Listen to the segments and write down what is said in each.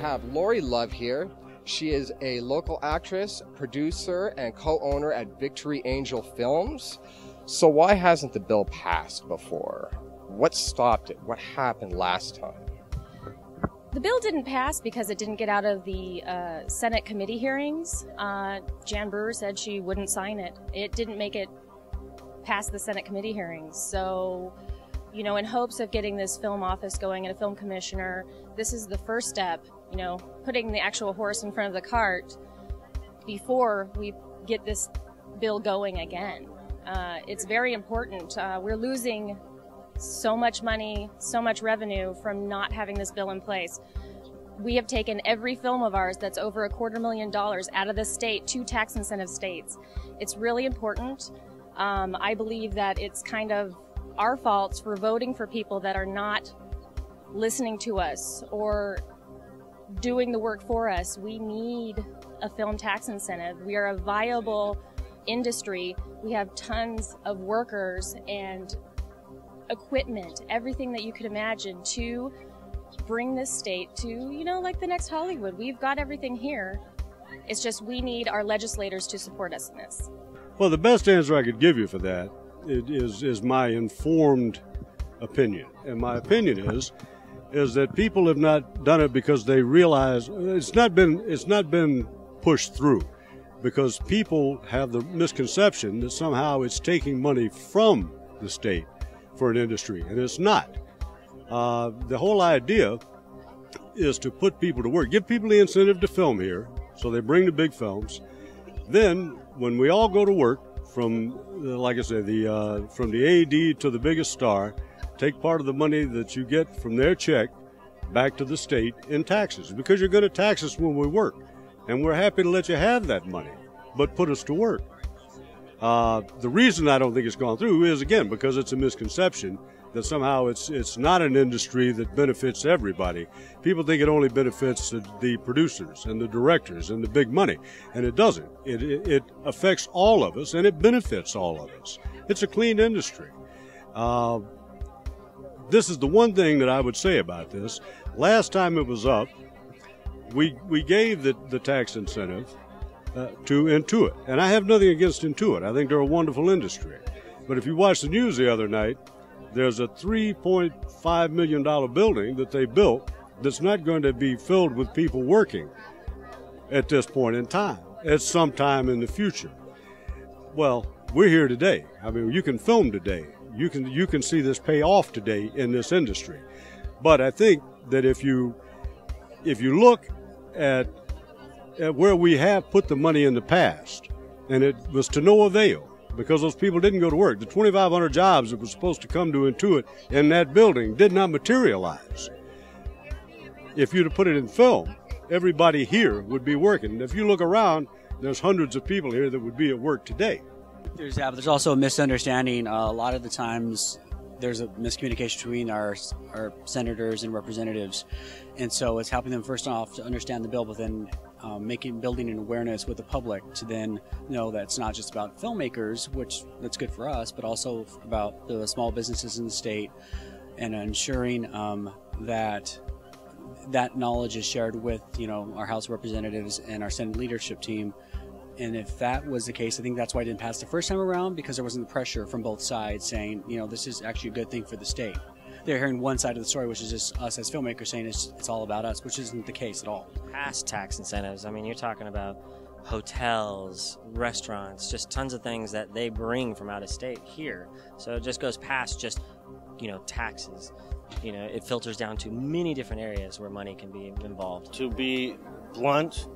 have Lori Love here. She is a local actress, producer, and co-owner at Victory Angel Films. So why hasn't the bill passed before? What stopped it? What happened last time? The bill didn't pass because it didn't get out of the Senate committee hearings. Jan Brewer said she wouldn't sign it. It didn't make it past the Senate committee hearings. So, you know, in hopes of getting this film office going and a film commissioner, this is the first step, you know, putting the actual horse in front of the cart before we get this bill going again. It's very important. We're losing so much money, so much revenue from not having this bill in place. We have taken every film of ours that's over $250,000 out of the state to tax incentive states. It's really important. I believe that it's kind of our faults for voting for people that are not listening to us or doing the work for us. We need a film tax incentive. We are a viable industry. We have tons of workers and equipment, everything that you could imagine to bring this state to, you know, like the next Hollywood. We've got everything here. It's just we need our legislators to support us in this. Well, the best answer I could give you for that is my informed opinion. And my opinion is that people have not done it because they realize it's not been pushed through, because people have the misconception that somehow it's taking money from the state for an industry, and it's not. The whole idea is to put people to work, give people the incentive to film here, so they bring the big films. Then, when we all go to work, from, like I said, from the AD to the biggest star, take part of the money that you get from their check back to the state in taxes, because you're going to tax us when we work, and we're happy to let you have that money, but put us to work. The reason I don't think it's gone through is, again, because it's a misconception that somehow it's not an industry that benefits everybody. People think it only benefits the producers and the directors and the big money, and it doesn't. It affects all of us, and it benefits all of us. It's a clean industry. This is the one thing that I would say about this. Last time it was up, we gave the tax incentive to Intuit. And I have nothing against Intuit. I think they're a wonderful industry. But if you watch the news the other night, there's a $3.5 million building that they built that's not going to be filled with people working at this point in time. It's sometime in the future. Well, we're here today. I mean, you can film today. You can see this pay off today in this industry. But I think that if you look at where we have put the money in the past, and it was to no avail because those people didn't go to work. The 2,500 jobs that were supposed to come to Intuit in that building did not materialize. If you'd have put it in film, everybody here would be working. And if you look around, there's hundreds of people here that would be at work today. There's also a misunderstanding. A lot of the times there's a miscommunication between our senators and representatives. And so it's helping them first off to understand the bill, but then building an awareness with the public to then know that it's not just about filmmakers, which that's good for us, but also about the small businesses in the state, and ensuring that knowledge is shared with, you know, our House representatives and our Senate leadership team. And if that was the case, I think that's why it didn't pass the first time around, because there wasn't the pressure from both sides saying, you know, this is actually a good thing for the state. They're hearing one side of the story, which is just us as filmmakers saying it's all about us, which isn't the case at all. Past tax incentives, I mean, you're talking about hotels, restaurants, just tons of things that they bring from out of state here. So it just goes past just, you know, taxes. You know, it filters down to many different areas where money can be involved. To be blunt,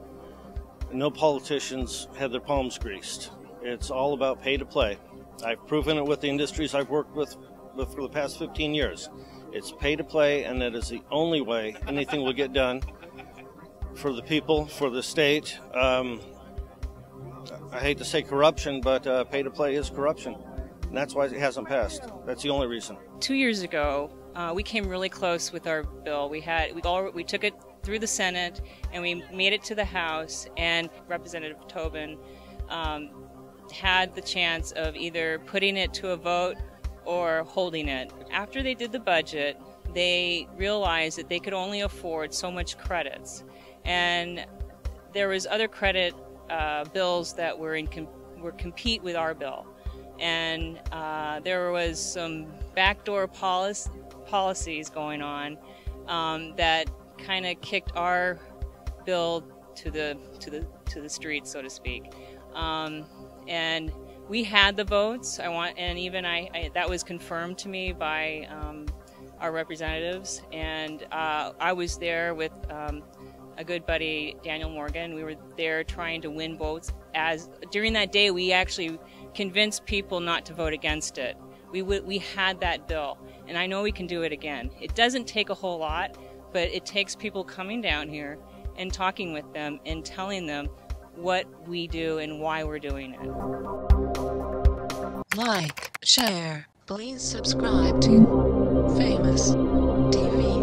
no politicians have their palms greased. It's all about pay to play. I've proven it with the industries I've worked with for the past 15 years. It's pay to play, and that is the only way anything will get done for the people, for the state. I hate to say corruption, but pay to play is corruption. And that's why it hasn't passed. That's the only reason. 2 years ago, we came really close with our bill. We took it through the Senate, and we made it to the House, and Representative Tobin had the chance of either putting it to a vote or holding it. After they did the budget, they realized that they could only afford so much credits, and there was other credit bills that were compete with our bill, and there was some backdoor policies going on that kind of kicked our bill to the streets, so to speak. And we had the votes. That was confirmed to me by our representatives, and I was there with a good buddy, Daniel Morgan. We were there trying to win votes. During that day, we actually convinced people not to vote against it. We had that bill, and I know we can do it again. It doesn't take a whole lot, but it takes people coming down here and talking with them and telling them what we do and why we're doing it. Like, share, please subscribe to Famous TV.